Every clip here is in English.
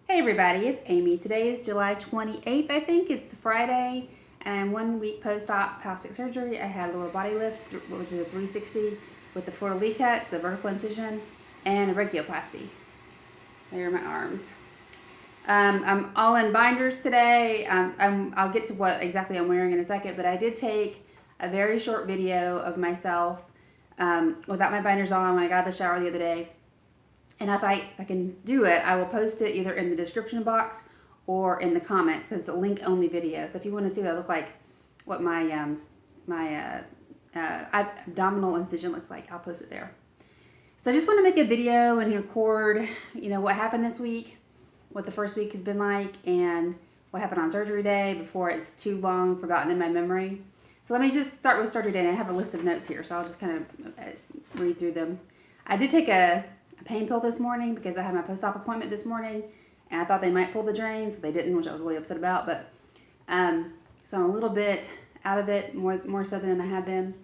Hey everybody, it's Amy. Today is July 28th, I think. It's Friday, and I'm 1 week post-op plastic surgery. I had a lower body lift, which is a 360 with the fleur-de-lis cut, the vertical incision, and a brachioplasty. There are my arms. I'm all in binders today. I'll get to what exactly I'm wearing in a second, but I did take a very short video of myself without my binders on when I got out of the shower the other day. And if I can do it, I will post it either in the description box or in the comments because it's a link-only video. So if you want to see what I look like, what my abdominal incision looks like, I'll post it there. So I just want to make a video and record, what happened this week, what the first week has been like, and what happened on surgery day before it's too long forgotten in my memory. So let me just start with surgery day, and I have a list of notes here, so I'll just kind of read through them. I did take a pain pill this morning because I had my post-op appointment this morning, and I thought they might pull the drain, so they didn't, which I was really upset about. But so I'm a little bit out of it, more so than I have been.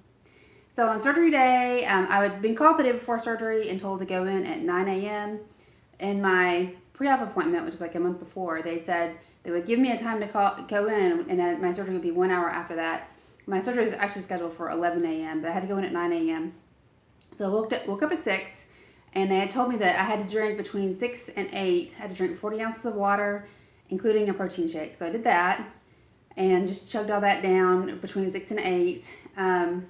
So on surgery day, I had been called the day before surgery and told to go in at 9 a.m. In my pre-op appointment, which is like a month before, they said they would give me a time to go in, and then my surgery would be 1 hour after that. My surgery is actually scheduled for 11 a.m., but I had to go in at 9 a.m. So I woke up at 6. And they had told me that I had to drink between 6 and 8. I had to drink 40 ounces of water, including a protein shake. So I did that and just chugged all that down between 6 and 8. I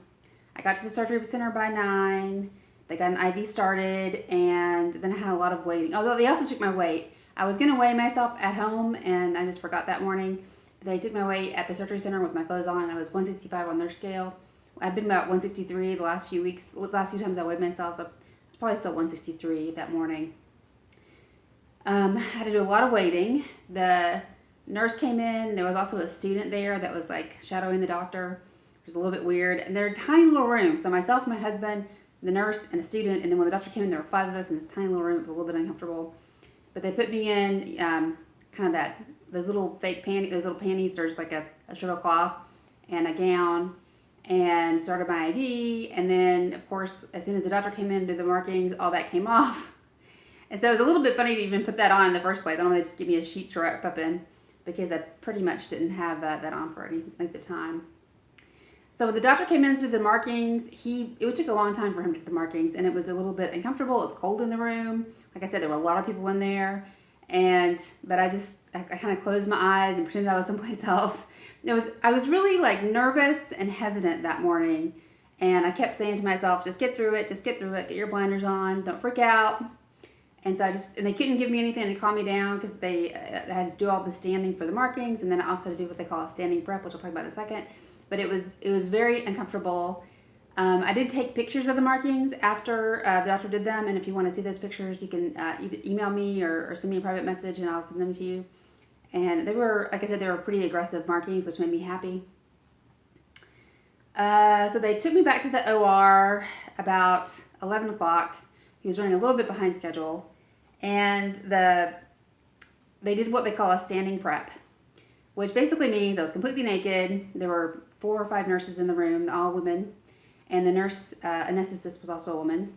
got to the surgery center by 9. They got an IV started, and then I had a lot of waiting. Although they also took my weight. I was going to weigh myself at home, and I just forgot that morning. They took my weight at the surgery center with my clothes on, and I was 165 on their scale. I've been about 163 the last few weeks, last few times I weighed myself. So probably still 163 that morning. I had to do a lot of waiting. The nurse came in. There was also a student there that was like shadowing the doctor. It was a little bit weird. And they're a tiny little room. So myself, my husband, the nurse, and a student. And then when the doctor came in, there were 5 of us in this tiny little room. It was a little bit uncomfortable. But they put me in kind of those little fake panties. Those little panties. There's like a strip of cloth and a gown, and started my IV, and then of course as soon as the doctor came in to do the markings, all that came off. And so it was a little bit funny to even put that on in the first place. I don't know, they just give me a sheet to wrap up in because I pretty much didn't have that on for any length of time. So when the doctor came in to do the markings, it took a long time for him to do the markings, and it was a little bit uncomfortable. It was cold in the room. Like I said, there were a lot of people in there, but I kind of closed my eyes and pretended I was someplace else. I was really like nervous and hesitant that morning, and I kept saying to myself, just get through it, get your blinders on, don't freak out. And so and they couldn't give me anything to calm me down because they had to do all the standing for the markings, and then I also had to do what they call a standing prep, which I'll talk about in a second. But it was very uncomfortable. I did take pictures of the markings after the doctor did them, and if you want to see those pictures, you can either email me or send me a private message, and I'll send them to you. And they were, like I said, they were pretty aggressive markings, which made me happy. So they took me back to the OR about 11 o'clock. He was running a little bit behind schedule. And they did what they call a standing prep, which basically means I was completely naked. There were 4 or 5 nurses in the room, all women. And the nurse anesthetist was also a woman.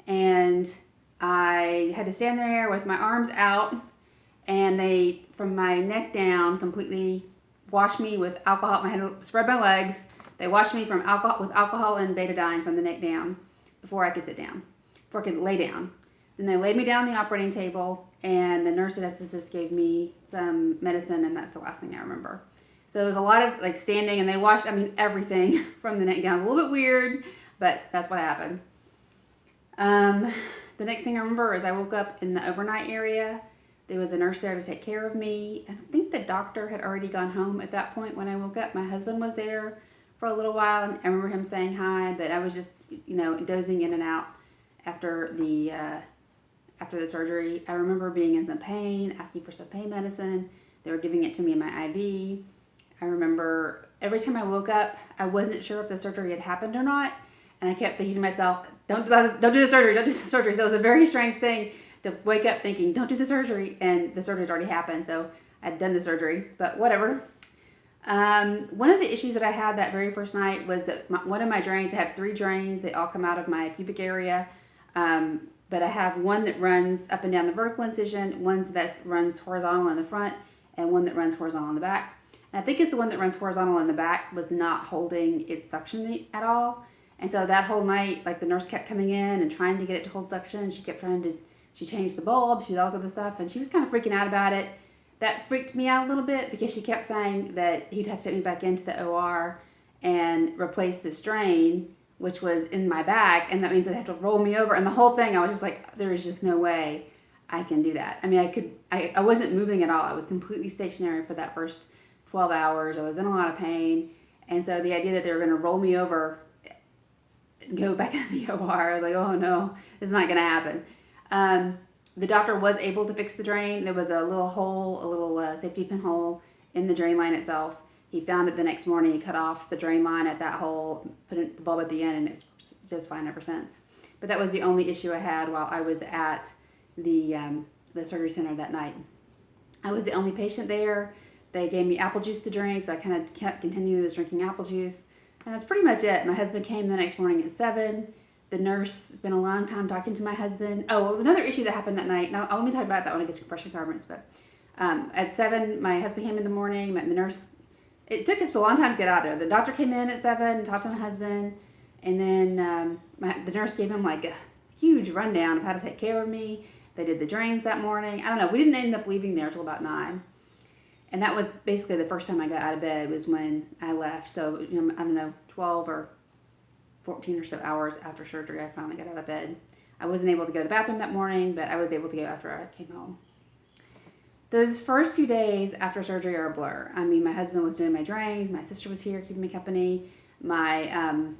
And I had to stand there with my arms out, and they, from my neck down, completely washed me with alcohol. I had to spread my legs. They washed me with alcohol and betadine from the neck down before I could sit down, before I could lay down. Then they laid me down on the operating table, and the nurse anesthetist gave me some medicine, and that's the last thing I remember. So it was a lot of like standing, and they washed, everything from the neck down. A little bit weird, but that's what happened. The next thing I remember is I woke up in the overnight area. There was a nurse there to take care of me. I think the doctor had already gone home at that point when I woke up. My husband was there for a little while, and I remember him saying hi, but I was just, dozing in and out after the surgery. I remember being in some pain, asking for some pain medicine. They were giving it to me in my IV. I remember every time I woke up, I wasn't sure if the surgery had happened or not, and I kept thinking to myself, don't do the surgery, don't do the surgery. So it was a very strange thing to wake up thinking, don't do the surgery, and the surgery had already happened, so I'd done the surgery, but whatever. One of the issues that I had that very first night was that one of my drains, I have 3 drains, they all come out of my pubic area. but I have one that runs up and down the vertical incision, one that runs horizontal in the front, and one that runs horizontal in the back. And I think it's the one that runs horizontal in the back was not holding its suction at all. And so that whole night, like the nurse kept coming in and trying to get it to hold suction. She changed the bulb, she did all this other stuff, and she was kind of freaking out about it. That freaked me out a little bit because she kept saying that he'd have to take me back into the OR and replace the drain, which was in my back, and that means they'd have to roll me over. And the whole thing, I was just like, there is just no way I can do that. I mean, I wasn't moving at all. I was completely stationary for that first 12 hours. I was in a lot of pain. And so the idea that they were going to roll me over and go back into the OR, I was like, oh no, it's not going to happen. The doctor was able to fix the drain. There was a little hole, a little safety pin hole in the drain line itself. He found it the next morning. He cut off the drain line at that hole, put the bulb at the end, and it's just fine ever since. But that was the only issue I had while I was at the surgery center that night. I was the only patient there. They gave me apple juice to drink, so I kind of continued drinking apple juice. And that's pretty much it. My husband came the next morning at 7. The nurse spent a long time talking to my husband. Oh, well, another issue that happened that night. Now, let me talk about that when I get to compression garments. But at 7, my husband came in the morning. The nurse, it took us a long time to get out there. The doctor came in at 7, talked to my husband, and then the nurse gave him like a huge rundown of how to take care of me. They did the drains that morning. I don't know. We didn't end up leaving there until about 9. And that was basically the first time I got out of bed was when I left. So, I don't know, 12 or 14 or so hours after surgery, I finally got out of bed. I wasn't able to go to the bathroom that morning, but I was able to go after I came home. Those first few days after surgery are a blur. I mean, my husband was doing my drains. My sister was here keeping me company. I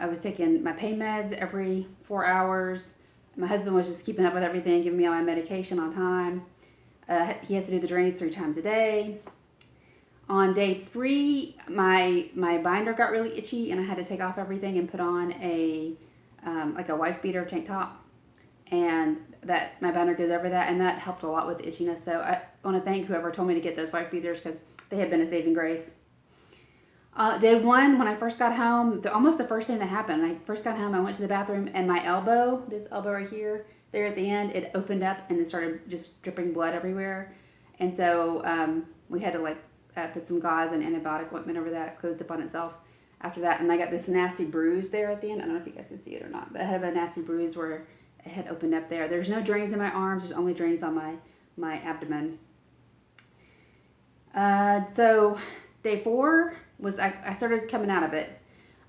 was taking my pain meds every 4 hours. My husband was just keeping up with everything, giving me all my medication on time. He has to do the drains 3 times a day. On day 3, my binder got really itchy, and I had to take off everything and put on a wife beater tank top, and that my binder goes over that, and that helped a lot with the itchiness. So I want to thank whoever told me to get those wife beaters because they have been a saving grace. Day 1, when I first got home, almost the first thing that happened, I first got home, I went to the bathroom, and my elbow, this elbow right here, there at the end, it opened up and it started just dripping blood everywhere. And so we had to put some gauze and antibiotic ointment over that. It closed up on itself after that. And I got this nasty bruise there at the end. I don't know if you guys can see it or not, but I had a nasty bruise where it had opened up there. There's no drains in my arms. There's only drains on my abdomen. So day 4 was, I started coming out of it.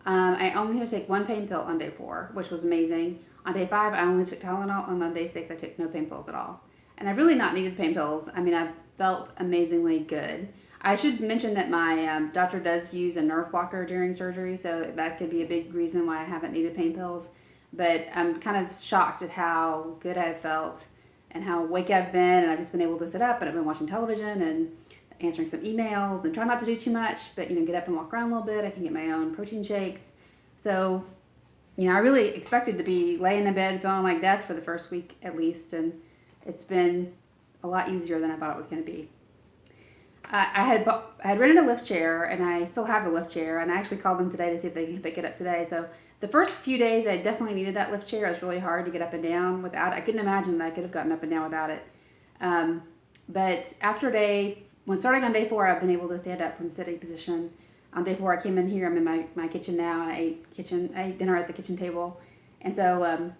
I only had to take 1 pain pill on day 4, which was amazing. On day 5, I only took Tylenol, and on day 6, I took no pain pills at all. And I've really not needed pain pills. I mean, I've felt amazingly good. I should mention that my doctor does use a nerve blocker during surgery, so that could be a big reason why I haven't needed pain pills. But I'm kind of shocked at how good I've felt and how awake I've been, and I've just been able to sit up, and I've been watching television and answering some emails and try not to do too much, but get up and walk around a little bit. I can get my own protein shakes. So I really expected to be laying in bed feeling like death for the first week at least, and it's been a lot easier than I thought it was going to be. I had rented a lift chair, and I still have the lift chair, and I actually called them today to see if they can pick it up today. So the first few days, I definitely needed that lift chair. It was really hard to get up and down without it. I couldn't imagine that I could have gotten up and down without it. But when starting on day 4, I've been able to stand up from sitting position. On day 4, I came in here. I'm in my kitchen now, and I ate dinner at the kitchen table. And so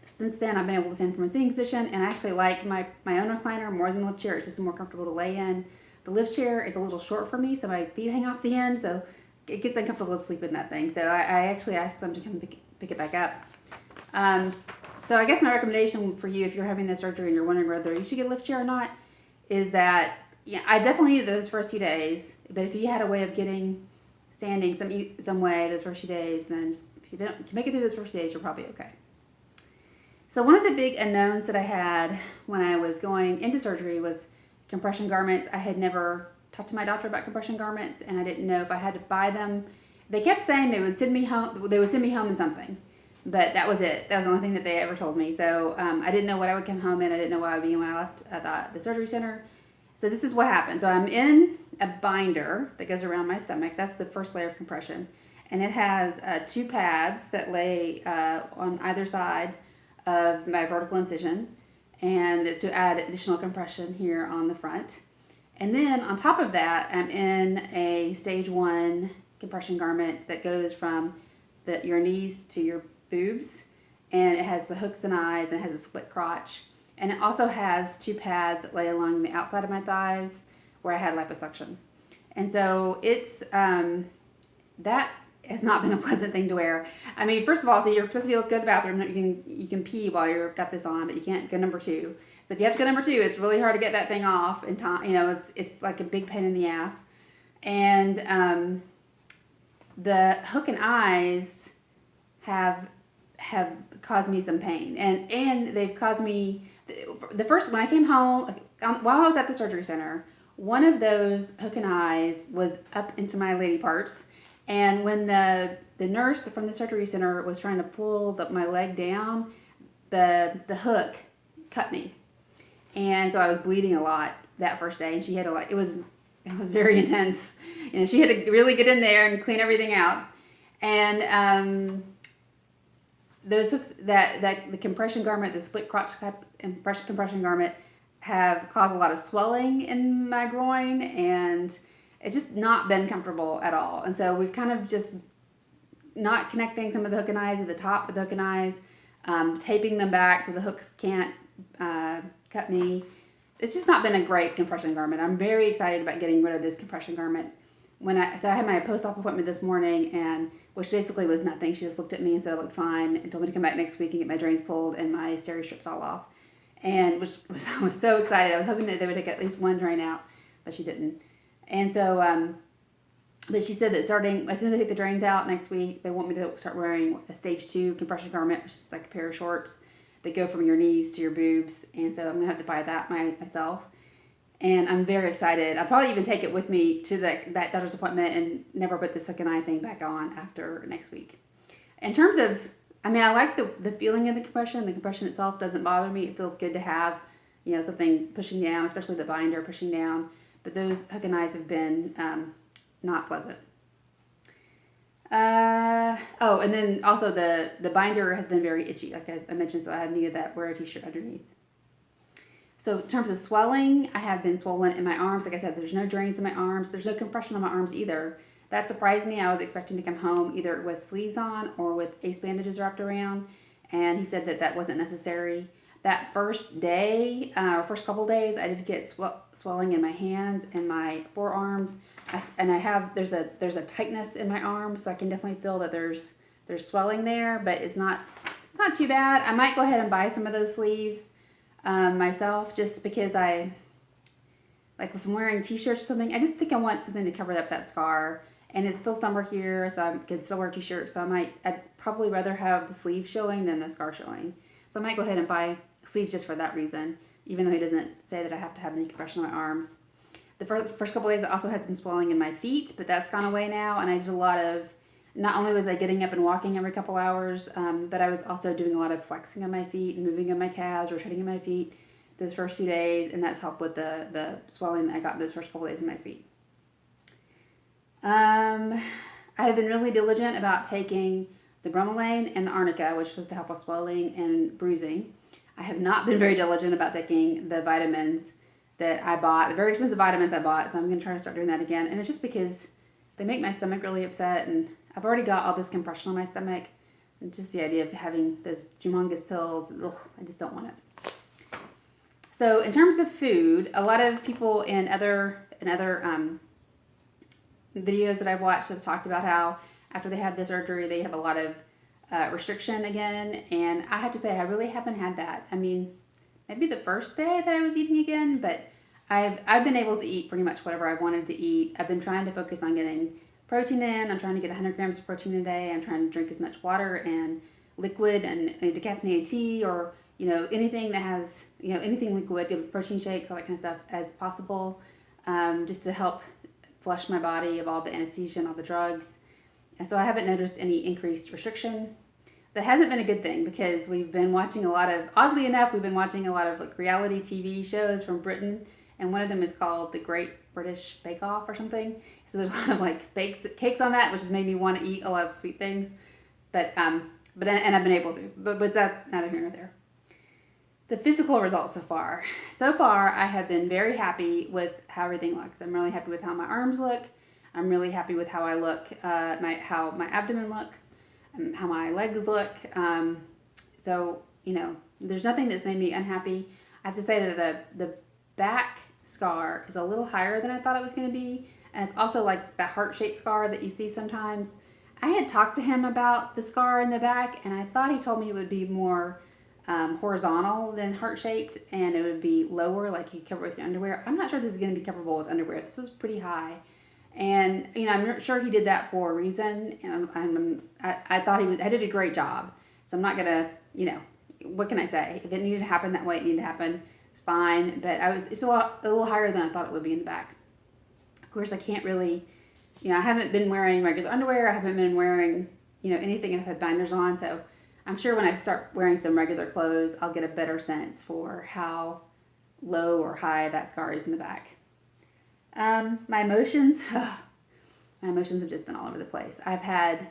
since then, I've been able to stand from a sitting position, and I actually like my own recliner more than the lift chair. It's just more comfortable to lay in. The lift chair is a little short for me, so my feet hang off the end, so it gets uncomfortable to sleep in that thing. So I actually asked them to come pick it back up. So I guess my recommendation for you, if you're having this surgery and you're wondering whether you should get a lift chair or not, is that I definitely needed those first few days. But if you had a way of getting standing some way those first few days, then if you can make it through those first few days, you're probably okay. So one of the big unknowns that I had when I was going into surgery was compression garments. I had never talked to my doctor about compression garments, and I didn't know if I had to buy them. They kept saying they would send me home. They would send me home in something, but that was it. That was the only thing that they ever told me. So I didn't know what I would come home in. I didn't know what I would be in when I left the surgery center. So this is what happened. So I'm in a binder that goes around my stomach. That's the first layer of compression. and it has 2 pads that lay on either side of my vertical incision, and to add additional compression here on the front. And then on top of that, I'm in a stage 1 compression garment that goes from your knees to your boobs, and it has the hooks and eyes, and it has a split crotch, and it also has 2 pads that lay along the outside of my thighs where I had liposuction. And so it's that has not been a pleasant thing to wear. I mean, first of all, so you're supposed to be able to go to the bathroom. You can pee while you've got this on, but you can't go number 2. So if you have to go number 2, it's really hard to get that thing off in time. You know, it's like a big pain in the ass. And the hook and eyes have caused me some pain, and they've caused me the first when I came home while I was at the surgery center. One of those hook and eyes was up into my lady parts. And when the nurse from the surgery center was trying to pull my leg down, the hook cut me, and so I was bleeding a lot that first day. And she had to it was very intense. You know, she had to really get in there and clean everything out. And those hooks that the compression garment, the split crotch type compression garment, have caused a lot of swelling in my groin, and it's just not been comfortable at all. And so we've kind of just not connecting some of the hook and eyes at the top of the hook and eyes, taping them back so the hooks can't cut me. It's just not been a great compression garment. I'm very excited about getting rid of this compression garment. So I had my post-op appointment this morning, and which basically was nothing. She just looked at me and said I looked fine, and told me to come back next week and get my drains pulled and my steri strips all off. And I was so excited. I was hoping that they would take at least one drain out, but she didn't. And so, but she said that starting as soon as they take the drains out next week, they want me to start wearing a stage 2 compression garment, which is like a pair of shorts that go from your knees to your boobs. And so I'm gonna have to buy that myself. And I'm very excited. I'll probably even take it with me to that doctor's appointment and never put this hook and eye thing back on after next week. In terms of, I mean, I like the feeling of the compression. The compression itself doesn't bother me. It feels good to have, you know, something pushing down, especially the binder pushing down. But those hook and eyes have been not pleasant. And then also the binder has been very itchy, like I mentioned, so I have needed that wear a t-shirt underneath. So in terms of swelling, I have been swollen in my arms. Like I said, there's no drains in my arms. There's no compression on my arms either. That surprised me. I was expecting to come home either with sleeves on or with ace bandages wrapped around, and he said that wasn't necessary. That first day, or first couple days, I did get swelling in my hands and my forearms, there's a tightness in my arm, so I can definitely feel that there's swelling there, but it's not too bad. I might go ahead and buy some of those sleeves myself, just because if I'm wearing t-shirts or something, I just think I want something to cover up that scar. And it's still summer here, so I could still wear t-shirts. So I'd probably rather have the sleeve showing than the scar showing. So I might go ahead and buy sleeves just for that reason, even though he doesn't say that I have to have any compression on my arms. The first couple days I also had some swelling in my feet, but that's gone away now. And I did a lot of, not only was I getting up and walking every couple hours, but I was also doing a lot of flexing on my feet and moving on my calves, rotating on my feet those first few days. And that's helped with the swelling that I got those first couple days in my feet. I have been really diligent about taking the bromelain and the arnica, which was to help with swelling and bruising. I have not been very diligent about taking the vitamins that I bought, the very expensive vitamins I bought, so I'm going to try to start doing that again. And it's just because they make my stomach really upset, and I've already got all this compression on my stomach, and just the idea of having those humongous pills, I just don't want it. So in terms of food, a lot of people in other videos that I've watched have talked about how after they have the surgery, they have a lot of restriction again. And I have to say, I really haven't had that. I mean, maybe the first day that I was eating again, but I've been able to eat pretty much whatever I wanted to eat. I've been trying to focus on getting protein in. I'm trying to get 100 grams of protein a day. I'm trying to drink as much water and liquid and decaffeinated tea, or, you know, anything that has, you know, anything liquid, protein shakes, all that kind of stuff as possible, just to help flush my body of all the anesthesia and all the drugs. And so I haven't noticed any increased restriction. That hasn't been a good thing, because we've been watching oddly enough, we've been watching a lot of like reality TV shows from Britain and one of them is called the Great British Bake Off or something. So there's a lot of like cakes on that, which has made me want to eat a lot of sweet things. But and I've been able to. But that's neither here nor there. The physical results so far. So far, I have been very happy with how everything looks. I'm really happy with how my arms look. I'm really happy with how I look, how my abdomen looks, and how my legs look. So, there's nothing that's made me unhappy. I have to say that the back scar is a little higher than I thought it was going to be. And it's also like the heart-shaped scar that you see sometimes. I had talked to him about the scar in the back, and I thought he told me it would be more horizontal than heart-shaped, and it would be lower, like you cover with your underwear. I'm not sure this is going to be coverable with underwear. This was pretty high. And, I'm sure he did that for a reason, and I thought I did a great job. So I'm not going to, what can I say? If it needed to happen that way, it needed to happen. It's fine, but it's a little higher than I thought it would be in the back. Of course, I can't really, I haven't been wearing regular underwear. I haven't been wearing, anything. I've had binders on, so I'm sure when I start wearing some regular clothes, I'll get a better sense for how low or high that scar is in the back. My emotions have just been all over the place. I had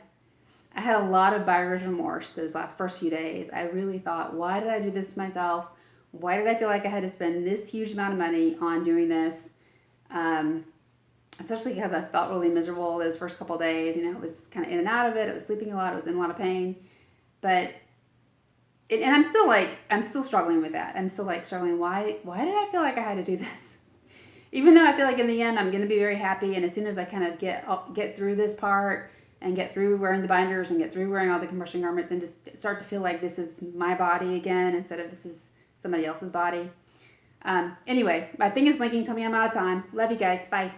a lot of buyer's remorse those first few days. I really thought, why did I do this to myself? Why did I feel like I had to spend this huge amount of money on doing this? Especially because I felt really miserable those first couple of days. It was kind of in and out of it. I was sleeping a lot. I was in a lot of pain. But, and I'm still struggling with that. I'm still struggling. Why did I feel like I had to do this? Even though I feel like in the end I'm going to be very happy, and as soon as I kind of get through this part and get through wearing the binders and get through wearing all the compression garments and just start to feel like this is my body again instead of this is somebody else's body. Anyway, my thing is blinking. Tell me I'm out of time. Love you guys. Bye.